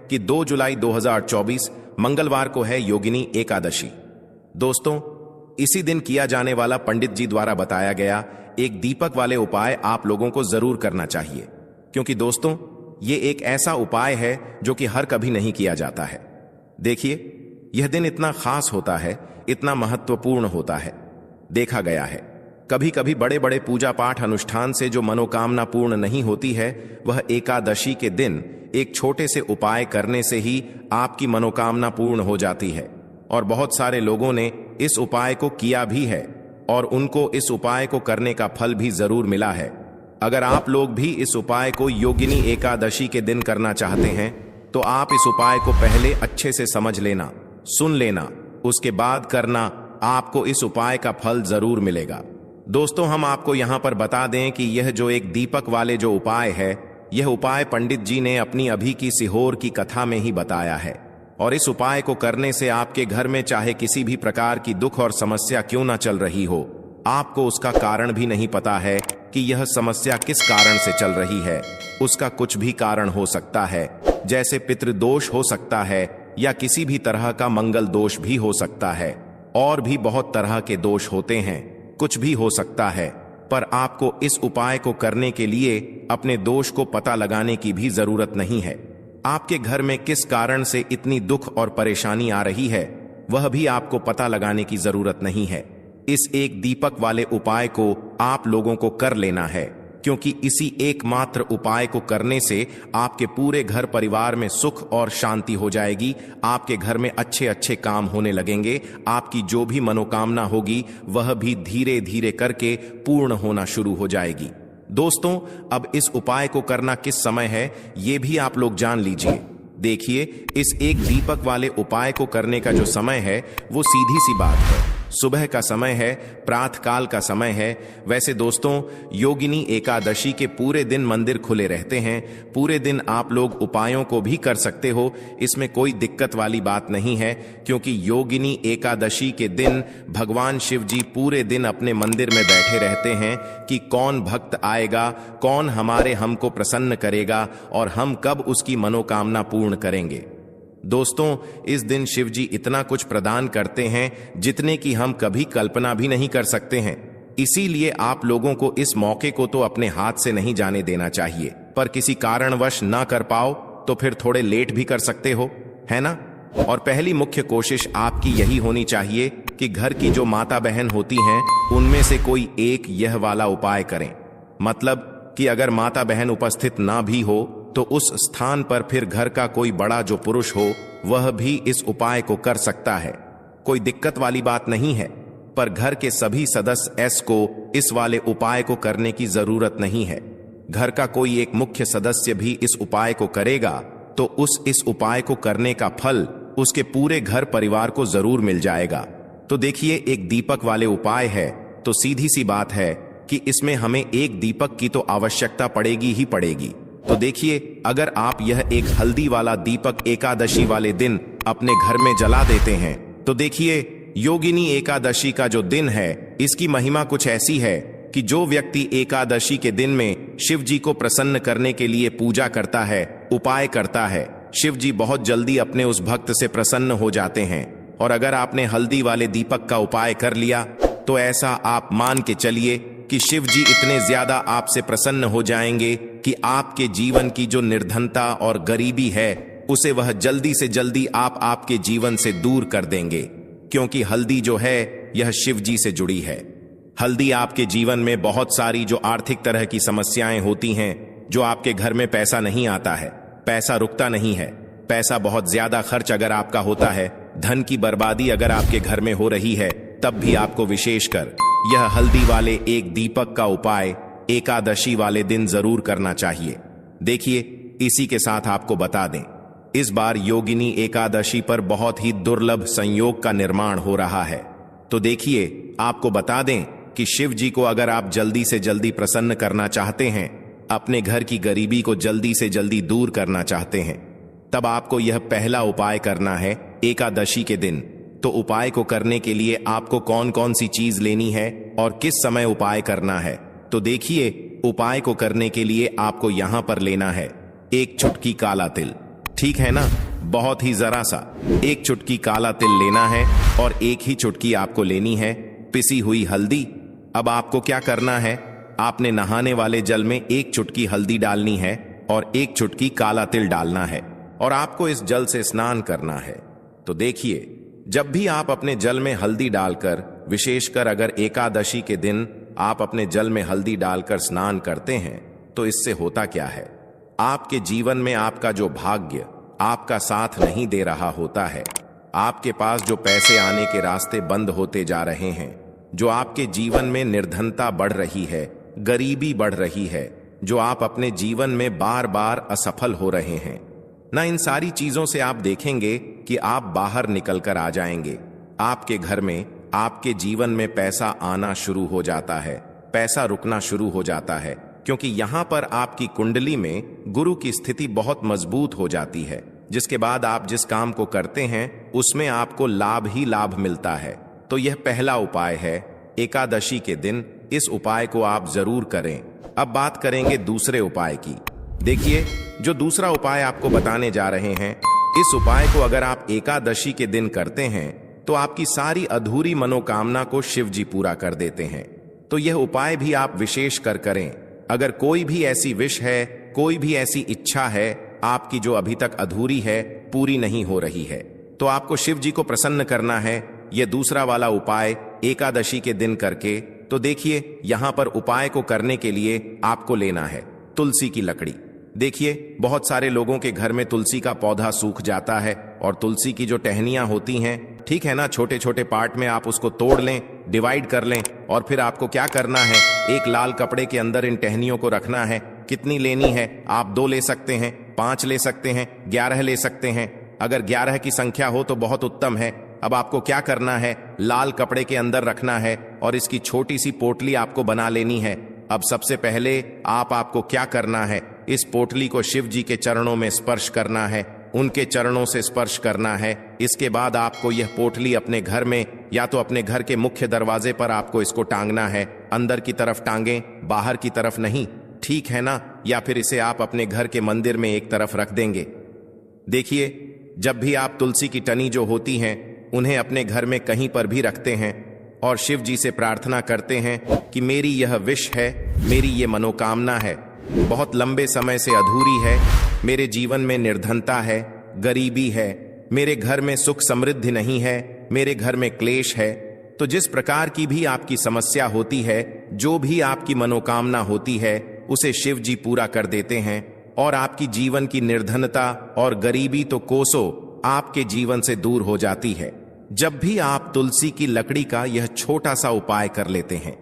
कि 2 जुलाई 2024 मंगलवार को है योगिनी एकादशी। दोस्तों, इसी दिन किया जाने वाला पंडित जी द्वारा बताया गया एक दीपक वाले उपाय आप लोगों को जरूर करना चाहिए, क्योंकि दोस्तों ये एक ऐसा उपाय है जो कि हर कभी नहीं किया जाता है। देखिए, यह दिन इतना खास होता है, इतना महत्वपूर्ण होता है। देखा गया है कभी कभी बड़े बड़े पूजा पाठ अनुष्ठान से जो मनोकामना पूर्ण नहीं होती है, वह एकादशी के दिन एक छोटे से उपाय करने से ही आपकी मनोकामना पूर्ण हो जाती है। और बहुत सारे लोगों ने इस उपाय को किया भी है और उनको इस उपाय को करने का फल भी जरूर मिला है। अगर आप लोग भी इस उपाय को योगिनी एकादशी के दिन करना चाहते हैं तो आप इस उपाय को पहले अच्छे से समझ लेना, सुन लेना, उसके बाद करना। आपको इस उपाय का फल जरूर मिलेगा। दोस्तों, हम आपको यहां पर बता दें कि यह जो एक दीपक वाले जो उपाय है, यह उपाय पंडित जी ने अपनी अभी की सीहोर की कथा में ही बताया है। और इस उपाय को करने से आपके घर में चाहे किसी भी प्रकार की दुख और समस्या क्यों ना चल रही हो, आपको उसका कारण भी नहीं पता है कि यह समस्या किस कारण से चल रही है। उसका कुछ भी कारण हो सकता है, जैसे पितृदोष हो सकता है या किसी भी तरह का मंगल दोष भी हो सकता है, और भी बहुत तरह के दोष होते हैं, कुछ भी हो सकता है। पर आपको इस उपाय को करने के लिए अपने दोष को पता लगाने की भी जरूरत नहीं है। आपके घर में किस कारण से इतनी दुख और परेशानी आ रही है, वह भी आपको पता लगाने की जरूरत नहीं है। इस एक दीपक वाले उपाय को आप लोगों को कर लेना है, क्योंकि इसी एकमात्र उपाय को करने से आपके पूरे घर परिवार में सुख और शांति हो जाएगी। आपके घर में अच्छे अच्छे काम होने लगेंगे। आपकी जो भी मनोकामना होगी वह भी धीरे धीरे करके पूर्ण होना शुरू हो जाएगी। दोस्तों, अब इस उपाय को करना किस समय है ये भी आप लोग जान लीजिए। देखिए, इस एक दीपक वाले उपाय को करने का जो समय है वो सीधी सी बात है, सुबह का समय है, प्रातः काल का समय है। वैसे दोस्तों, योगिनी एकादशी के पूरे दिन मंदिर खुले रहते हैं। पूरे दिन आप लोग उपायों को भी कर सकते हो, इसमें कोई दिक्कत वाली बात नहीं है, क्योंकि योगिनी एकादशी के दिन भगवान शिव जी पूरे दिन अपने मंदिर में बैठे रहते हैं कि कौन भक्त आएगा, कौन हमको प्रसन्न करेगा और हम कब उसकी मनोकामना पूर्ण करेंगे। दोस्तों, इस दिन शिव जी इतना कुछ प्रदान करते हैं जितने की हम कभी कल्पना भी नहीं कर सकते हैं। इसीलिए आप लोगों को इस मौके को तो अपने हाथ से नहीं जाने देना चाहिए। पर किसी कारणवश ना कर पाओ तो फिर थोड़े लेट भी कर सकते हो, है ना। और पहली मुख्य कोशिश आपकी यही होनी चाहिए कि घर की जो माता बहन होती हैं उनमें से कोई एक यह वाला उपाय करें। मतलब कि अगर माता बहन उपस्थित ना भी हो तो उस स्थान पर फिर घर का कोई बड़ा जो पुरुष हो वह भी इस उपाय को कर सकता है। कोई दिक्कत वाली बात नहीं है। पर घर के सभी सदस्य को इस वाले उपाय को करने की जरूरत नहीं है। घर का कोई एक मुख्य सदस्य भी इस उपाय को करेगा तो इस उपाय को करने का फल उसके पूरे घर परिवार को जरूर मिल जाएगा। तो देखिए, एक दीपक वाले उपाय है तो सीधी सी बात है कि इसमें हमें एक दीपक की तो आवश्यकता पड़ेगी ही पड़ेगी। तो देखिए, अगर आप यह एक हल्दी वाला दीपक एकादशी वाले दिन अपने घर में जला देते हैं तो देखिए, योगिनी एकादशी का जो दिन है इसकी महिमा कुछ ऐसी है कि जो व्यक्ति एकादशी के दिन में शिव जी को प्रसन्न करने के लिए पूजा करता है, उपाय करता है, शिव जी बहुत जल्दी अपने उस भक्त से प्रसन्न हो जाते हैं। और अगर आपने हल्दी वाले दीपक का उपाय कर लिया तो ऐसा आप मान के चलिए कि शिव जी इतने ज्यादा आपसे प्रसन्न हो जाएंगे कि आपके जीवन की जो निर्धनता और गरीबी है उसे वह जल्दी से जल्दी आपके जीवन से दूर कर देंगे, क्योंकि हल्दी जो है यह शिव जी से जुड़ी है। हल्दी आपके जीवन में बहुत सारी जो आर्थिक तरह की समस्याएं होती हैं, जो आपके घर में पैसा नहीं आता है, पैसा रुकता नहीं है, पैसा बहुत ज्यादा खर्च अगर आपका होता है, धन की बर्बादी अगर आपके घर में हो रही है, तब भी आपको विशेषकर यह हल्दी वाले एक दीपक का उपाय एकादशी वाले दिन जरूर करना चाहिए। देखिए, इसी के साथ आपको बता दें, इस बार योगिनी एकादशी पर बहुत ही दुर्लभ संयोग का निर्माण हो रहा है। तो देखिए, आपको बता दें कि शिव जी को अगर आप जल्दी से जल्दी प्रसन्न करना चाहते हैं, अपने घर की गरीबी को जल्दी से जल्दी दूर करना चाहते हैं, तब आपको यह पहला उपाय करना है एकादशी के दिन। तो उपाय को करने के लिए आपको कौन कौन सी चीज लेनी है और किस समय उपाय करना है, तो देखिए, उपाय को करने के लिए आपको यहां पर लेना है एक चुटकी काला तिल। ठीक है ना? बहुत ही जरा सा एक चुटकी काला तिल लेना है और एक ही चुटकी आपको लेनी है पिसी हुई हल्दी। अब आपको क्या करना है, आपने नहाने वाले जल में एक चुटकी हल्दी डालनी है और एक चुटकी काला तिल डालना है और आपको इस जल से स्नान करना है। तो देखिए, जब भी आप अपने जल में हल्दी डालकर, विशेषकर अगर एकादशी के दिन आप अपने जल में हल्दी डालकर स्नान करते हैं, तो इससे होता क्या है, आपके जीवन में आपका जो भाग्य आपका साथ नहीं दे रहा होता है, आपके पास जो पैसे आने के रास्ते बंद होते जा रहे हैं, जो आपके जीवन में निर्धनता बढ़ रही है, गरीबी बढ़ रही है, जो आप अपने जीवन में बार बार असफल हो रहे हैं ना, इन सारी चीजों से आप देखेंगे कि आप बाहर निकल कर आ जाएंगे। आपके घर में, आपके जीवन में पैसा आना शुरू हो जाता है, पैसा रुकना शुरू हो जाता है, क्योंकि यहां पर आपकी कुंडली में गुरु की स्थिति बहुत मजबूत हो जाती है, जिसके बाद आप जिस काम को करते हैं उसमें आपको लाभ ही लाभ मिलता है। तो यह पहला उपाय है एकादशी के दिन, इस उपाय को आप जरूर करें। अब बात करेंगे दूसरे उपाय की। देखिए, जो दूसरा उपाय आपको बताने जा रहे हैं, इस उपाय को अगर आप एकादशी के दिन करते हैं तो आपकी सारी अधूरी मनोकामना को शिव जी पूरा कर देते हैं। तो यह उपाय भी आप विशेष कर करें। अगर कोई भी ऐसी विश है, कोई भी ऐसी इच्छा है आपकी जो अभी तक अधूरी है, पूरी नहीं हो रही है, तो आपको शिव जी को प्रसन्न करना है यह दूसरा वाला उपाय एकादशी के दिन करके। तो देखिए, यहां पर उपाय को करने के लिए आपको लेना है तुलसी की लकड़ी। देखिए, बहुत सारे लोगों के घर में तुलसी का पौधा सूख जाता है और तुलसी की जो टहनियां होती हैं, ठीक है ना, छोटे छोटे पार्ट में आप उसको तोड़ लें, डिवाइड कर लें और फिर आपको क्या करना है, एक लाल कपड़े के अंदर इन टहनियों को रखना है। कितनी लेनी है? आप 2 ले सकते हैं, 5 ले सकते हैं, 11 ले सकते हैं। अगर 11 की संख्या हो तो बहुत उत्तम है। अब आपको क्या करना है, लाल कपड़े के अंदर रखना है और इसकी छोटी सी पोटली आपको बना लेनी है। अब सबसे पहले आपको क्या करना है, इस पोटली को शिव जी के चरणों में स्पर्श करना है, उनके चरणों से स्पर्श करना है। इसके बाद आपको यह पोटली अपने घर में या तो अपने घर के मुख्य दरवाजे पर आपको इसको टांगना है। अंदर की तरफ टांगें, बाहर की तरफ नहीं, ठीक है ना? या फिर इसे आप अपने घर के मंदिर में एक तरफ रख देंगे। देखिए, जब भी आप तुलसी की टनी जो होती हैं उन्हें अपने घर में कहीं पर भी रखते हैं और शिव जी से प्रार्थना करते हैं कि मेरी यह विश है, मेरी ये मनोकामना है, बहुत लंबे समय से अधूरी है, मेरे जीवन में निर्धनता है, गरीबी है, मेरे घर में सुख समृद्धि नहीं है, मेरे घर में क्लेश है। तो जिस प्रकार की भी आपकी समस्या होती है, जो भी आपकी मनोकामना होती है, उसे शिव जी पूरा कर देते हैं और आपकी जीवन की निर्धनता और गरीबी तो कोसों आपके जीवन से दूर हो जाती है। जब भी आप तुलसी की लकड़ी का यह छोटा सा उपाय कर लेते हैं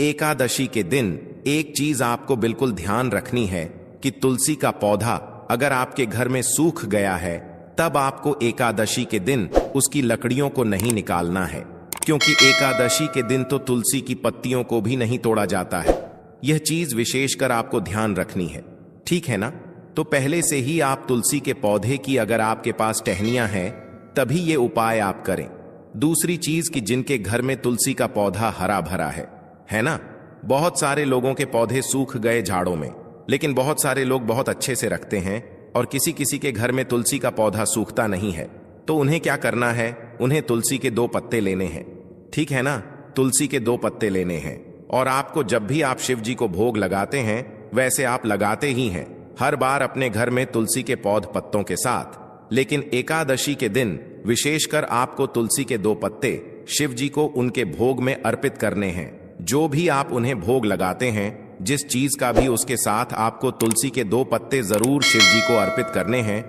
एकादशी के दिन, एक चीज आपको बिल्कुल ध्यान रखनी है कि तुलसी का पौधा अगर आपके घर में सूख गया है, तब आपको एकादशी के दिन उसकी लकड़ियों को नहीं निकालना है, क्योंकि एकादशी के दिन तो तुलसी की पत्तियों को भी नहीं तोड़ा जाता है। यह चीज विशेषकर आपको ध्यान रखनी है, ठीक है ना? तो पहले से ही आप तुलसी के पौधे की अगर आपके पास टहनियां हैं, तभी ये उपाय आप करें। दूसरी चीज कि जिनके घर में तुलसी का पौधा हरा भरा है ना? बहुत सारे लोगों के पौधे सूख गए झाड़ों में, लेकिन बहुत सारे लोग बहुत अच्छे से रखते हैं और किसी किसी के घर में तुलसी का पौधा सूखता नहीं है। तो उन्हें क्या करना है, उन्हें तुलसी के 2 पत्ते लेने हैं, ठीक है ना? तुलसी के 2 पत्ते लेने हैं और आपको जब भी आप शिव जी को भोग लगाते हैं, वैसे आप लगाते ही हैं हर बार अपने घर में तुलसी के पौध पत्तों के साथ, लेकिन एकादशी के दिन विशेषकर आपको तुलसी के 2 पत्ते शिव जी को उनके भोग में अर्पित करने हैं। जो भी आप उन्हें भोग लगाते हैं, जिस चीज का भी, उसके साथ आपको तुलसी के 2 पत्ते जरूर शिव जी को अर्पित करने हैं।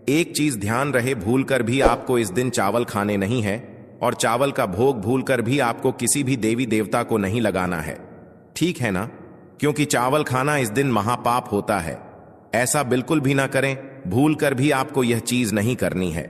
एक चीज ध्यान रहे, भूलकर भी आपको इस दिन चावल खाने नहीं है और चावल का भोग भूलकर भी आपको किसी भी देवी देवता को नहीं लगाना है, ठीक है ना? क्योंकि चावल खाना इस दिन महापाप होता है। ऐसा बिल्कुल भी ना करें, भूलकर भी आपको यह चीज नहीं करनी है।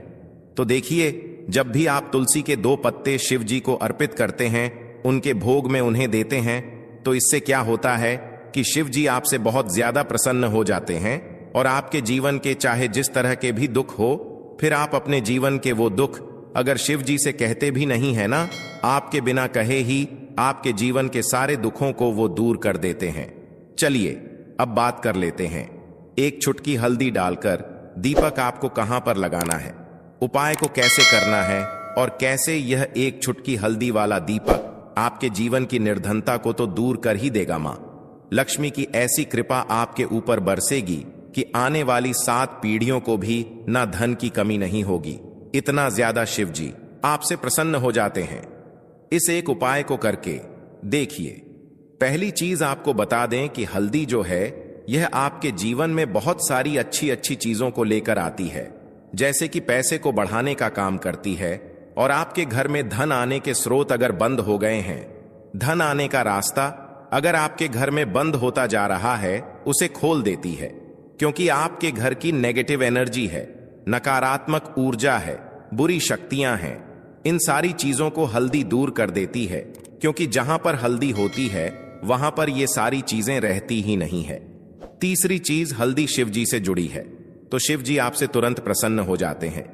तो देखिए, जब भी आप तुलसी के 2 पत्ते शिव जी को अर्पित करते हैं, उनके भोग में उन्हें देते हैं, तो इससे क्या होता है कि शिव जी आपसे बहुत ज्यादा प्रसन्न हो जाते हैं और आपके जीवन के चाहे जिस तरह के भी दुख हो, फिर आप अपने जीवन के वो दुख अगर शिव जी से कहते भी नहीं है ना, आपके बिना कहे ही आपके जीवन के सारे दुखों को वो दूर कर देते हैं। चलिए अब बात कर लेते हैं। एक चुटकी हल्दी डालकर दीपक आपको कहां पर लगाना है, उपाय को कैसे करना है और कैसे यह एक चुटकी हल्दी वाला दीपक आपके जीवन की निर्धनता को तो दूर कर ही देगा। मां लक्ष्मी की ऐसी कृपा आपके ऊपर बरसेगी कि आने वाली 7 पीढ़ियों को भी ना धन की कमी नहीं होगी। इतना ज्यादा शिव जी आपसे प्रसन्न हो जाते हैं। इस एक उपाय को करके देखिए। पहली चीज आपको बता दें कि हल्दी जो है यह आपके जीवन में बहुत सारी अच्छी अच्छी चीजों को लेकर आती है, जैसे कि पैसे को बढ़ाने का काम करती है और आपके घर में धन आने के स्रोत अगर बंद हो गए हैं, धन आने का रास्ता अगर आपके घर में बंद होता जा रहा है, उसे खोल देती है। क्योंकि आपके घर की नेगेटिव एनर्जी है, नकारात्मक ऊर्जा है, बुरी शक्तियां हैं, इन सारी चीजों को हल्दी दूर कर देती है। क्योंकि जहां पर हल्दी होती है वहां पर ये सारी चीजें रहती ही नहीं है। तीसरी चीज, हल्दी शिव जी से जुड़ी है, तो शिव जी आपसे तुरंत प्रसन्न हो जाते हैं।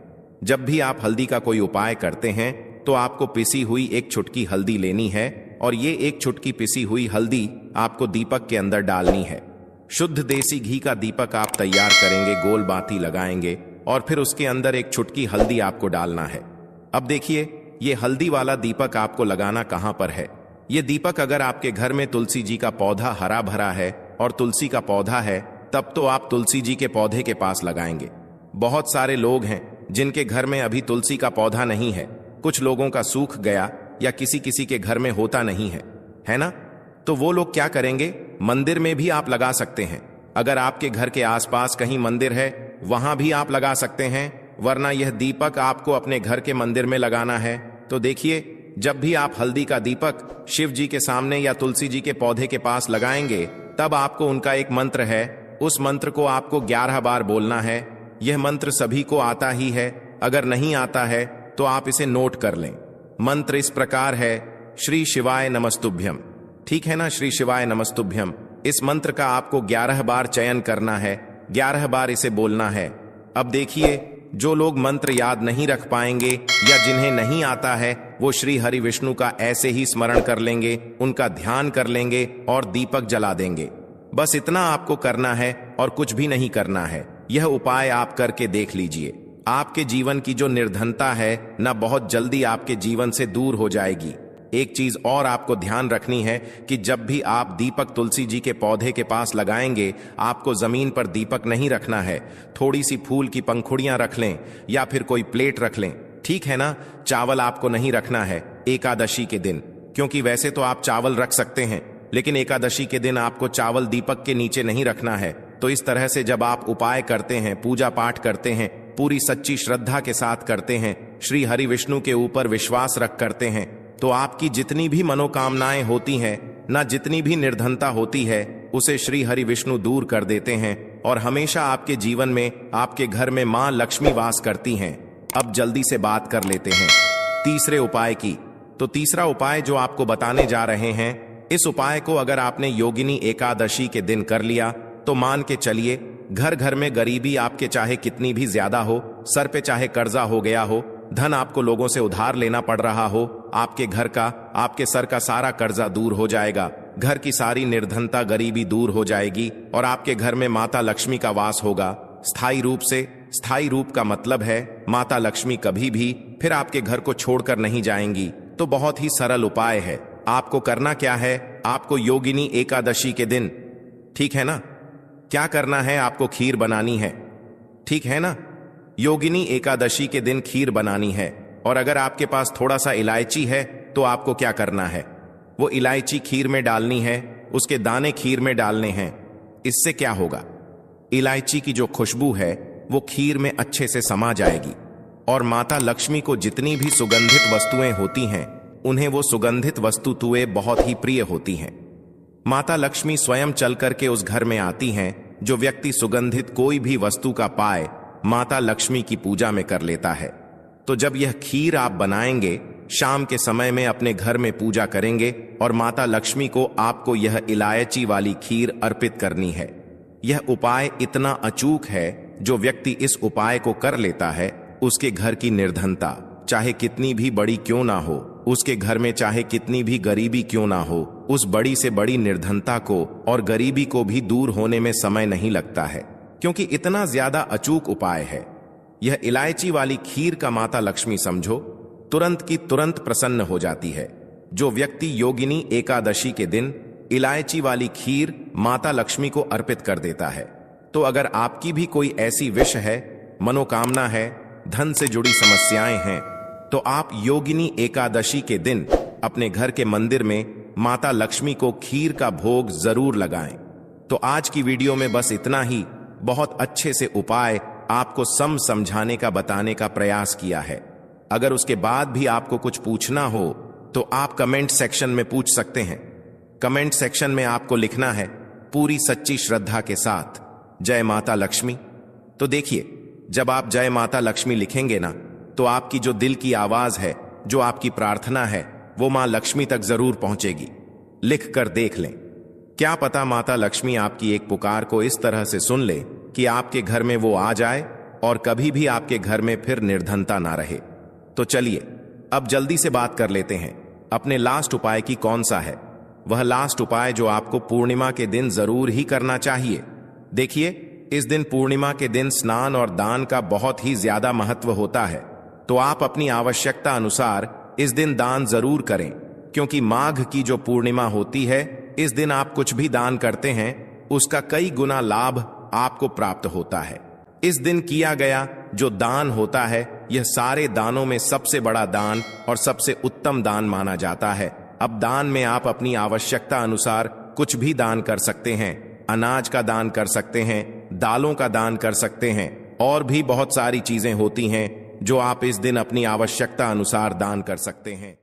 जब भी आप हल्दी का कोई उपाय करते हैं तो आपको पिसी हुई एक चुटकी हल्दी लेनी है और ये एक चुटकी पिसी हुई हल्दी आपको दीपक के अंदर डालनी है। शुद्ध देसी घी का दीपक आप तैयार करेंगे, गोल बाती लगाएंगे और फिर उसके अंदर एक चुटकी हल्दी आपको डालना है। अब देखिए, ये हल्दी वाला दीपक आपको लगाना कहां पर है। ये दीपक अगर आपके घर में तुलसी जी का पौधा हरा भरा है और तुलसी का पौधा है, तब तो आप तुलसी जी के पौधे के पास लगाएंगे। बहुत सारे लोग हैं जिनके घर में अभी तुलसी का पौधा नहीं है, कुछ लोगों का सूख गया या किसी किसी के घर में होता नहीं है ना? तो वो लोग क्या करेंगे, मंदिर में भी आप लगा सकते हैं। अगर आपके घर के आसपास कहीं मंदिर है वहां भी आप लगा सकते हैं, वरना यह दीपक आपको अपने घर के मंदिर में लगाना है। तो देखिए, जब भी आप हल्दी का दीपक शिव जी के सामने या तुलसी जी के पौधे के पास लगाएंगे, तब आपको उनका एक मंत्र है, उस मंत्र को आपको 11 बार बोलना है। यह मंत्र सभी को आता ही है, अगर नहीं आता है तो आप इसे नोट कर लें। मंत्र इस प्रकार है, श्री शिवाय नमस्तुभ्यम। ठीक है ना, श्री शिवाय नमस्तुभ्यम। इस मंत्र का आपको 11 बार चयन करना है, 11 बार इसे बोलना है। अब देखिए, जो लोग मंत्र याद नहीं रख पाएंगे या जिन्हें नहीं आता है, वो श्री हरि विष्णु का ऐसे ही स्मरण कर लेंगे, उनका ध्यान कर लेंगे और दीपक जला देंगे। बस इतना आपको करना है और कुछ भी नहीं करना है। यह उपाय आप करके देख लीजिए, आपके जीवन की जो निर्धनता है ना, बहुत जल्दी आपके जीवन से दूर हो जाएगी। एक चीज और आपको ध्यान रखनी है कि जब भी आप दीपक तुलसी जी के पौधे के पास लगाएंगे, आपको जमीन पर दीपक नहीं रखना है। थोड़ी सी फूल की पंखुड़ियां रख लें या फिर कोई प्लेट रख लें, ठीक है ना? चावल आपको नहीं रखना है एकादशी के दिन, क्योंकि वैसे तो आप चावल रख सकते हैं, लेकिन एकादशी के दिन आपको चावल दीपक के नीचे नहीं रखना है। तो इस तरह से जब आप उपाय करते हैं, पूजा पाठ करते हैं, पूरी सच्ची श्रद्धा के साथ करते हैं, श्री हरि विष्णु के ऊपर विश्वास रख करते हैं, तो आपकी जितनी भी मनोकामनाएं होती हैं ना, जितनी भी निर्धनता होती है, उसे श्री हरि विष्णु दूर कर देते हैं और हमेशा आपके जीवन में, आपके घर में मां लक्ष्मी वास करती हैं। अब जल्दी से बात कर लेते हैं तीसरे उपाय की। तो तीसरा उपाय जो आपको बताने जा रहे हैं, इस उपाय को अगर आपने योगिनी एकादशी के दिन कर लिया तो मान के चलिए, घर घर में गरीबी आपके चाहे कितनी भी ज्यादा हो, सर पे चाहे कर्जा हो गया हो, धन आपको लोगों से उधार लेना पड़ रहा हो, आपके घर का, आपके सर का सारा कर्जा दूर हो जाएगा, घर की सारी निर्धनता गरीबी दूर हो जाएगी और आपके घर में माता लक्ष्मी का वास होगा स्थायी रूप से। स्थायी रूप का मतलब है माता लक्ष्मी कभी भी फिर आपके घर को छोड़कर नहीं जाएंगी। तो बहुत ही सरल उपाय है। आपको करना क्या है, आपको योगिनी एकादशी के दिन, ठीक है ना, क्या करना है, आपको खीर बनानी है, ठीक है ना? योगिनी एकादशी के दिन खीर बनानी है। और अगर आपके पास थोड़ा सा इलायची है तो आपको क्या करना है, वो इलायची खीर में डालनी है, उसके दाने खीर में डालने हैं। इससे क्या होगा, इलायची की जो खुशबू है वो खीर में अच्छे से समा जाएगी और माता लक्ष्मी को जितनी भी सुगंधित वस्तुएं होती हैं, उन्हें वो सुगंधित वस्तुएं बहुत ही प्रिय होती हैं। माता लक्ष्मी स्वयं चल करके उस घर में आती हैं। जो व्यक्ति सुगंधित कोई भी वस्तु का पाए, माता लक्ष्मी की पूजा में कर लेता है। तो जब यह खीर आप बनाएंगे, शाम के समय में अपने घर में पूजा करेंगे और माता लक्ष्मी को आपको यह इलायची वाली खीर अर्पित करनी है। यह उपाय इतना अचूक है, जो व्यक्ति इस उपाय को कर लेता है, उसके घर की निर्धनता चाहे कितनी भी बड़ी क्यों ना हो, उसके घर में चाहे कितनी भी गरीबी क्यों ना हो, उस बड़ी से बड़ी निर्धनता को और गरीबी को भी दूर होने में समय नहीं लगता है। क्योंकि इतना ज्यादा अचूक उपाय है। यह इलायची वाली खीर का माता लक्ष्मी समझो तुरंत की तुरंत प्रसन्न हो जाती है। जो व्यक्ति योगिनी एकादशी के दिन इलायची वाली खीर माता लक्ष्मी को अर्पित कर देता है, तो अगर आपकी भी कोई ऐसी विश है, मनोकामना है, धन से जुड़ी समस्याएं हैं, तो आप योगिनी एकादशी के दिन अपने घर के मंदिर में माता लक्ष्मी को खीर का भोग जरूर लगाएं। तो आज की वीडियो में बस इतना ही। बहुत अच्छे से उपाय आपको समझाने का बताने का प्रयास किया है। अगर उसके बाद भी आपको कुछ पूछना हो तो आप कमेंट सेक्शन में पूछ सकते हैं। कमेंट सेक्शन में आपको लिखना है पूरी सच्ची श्रद्धा के साथ, जय माता लक्ष्मी। तो देखिए, जब आप जय माता लक्ष्मी लिखेंगे ना, तो आपकी जो दिल की आवाज है, जो आपकी प्रार्थना है, वो मां लक्ष्मी तक जरूर पहुंचेगी। लिख कर देख लें, क्या पता माता लक्ष्मी आपकी एक पुकार को इस तरह से सुन ले कि आपके घर में वो आ जाए और कभी भी आपके घर में फिर निर्धनता ना रहे। तो चलिए अब जल्दी से बात कर लेते हैं अपने लास्ट उपाय की। कौन सा है वह लास्ट उपाय जो आपको पूर्णिमा के दिन जरूर ही करना चाहिए? देखिए, इस दिन पूर्णिमा के दिन स्नान और दान का बहुत ही ज्यादा महत्व होता है। तो आप अपनी आवश्यकता अनुसार इस दिन दान जरूर करें, क्योंकि माघ की जो पूर्णिमा होती है, इस दिन आप कुछ भी दान करते हैं उसका कई गुना लाभ आपको प्राप्त होता है। इस दिन किया गया जो दान होता है, यह सारे दानों में सबसे बड़ा दान और सबसे उत्तम दान माना जाता है। अब दान में आप अपनी आवश्यकता अनुसार कुछ भी दान कर सकते हैं। अनाज का दान कर सकते हैं, दालों का दान कर सकते हैं, और भी बहुत सारी चीजें होती हैं जो आप इस दिन अपनी आवश्यकता अनुसार दान कर सकते हैं।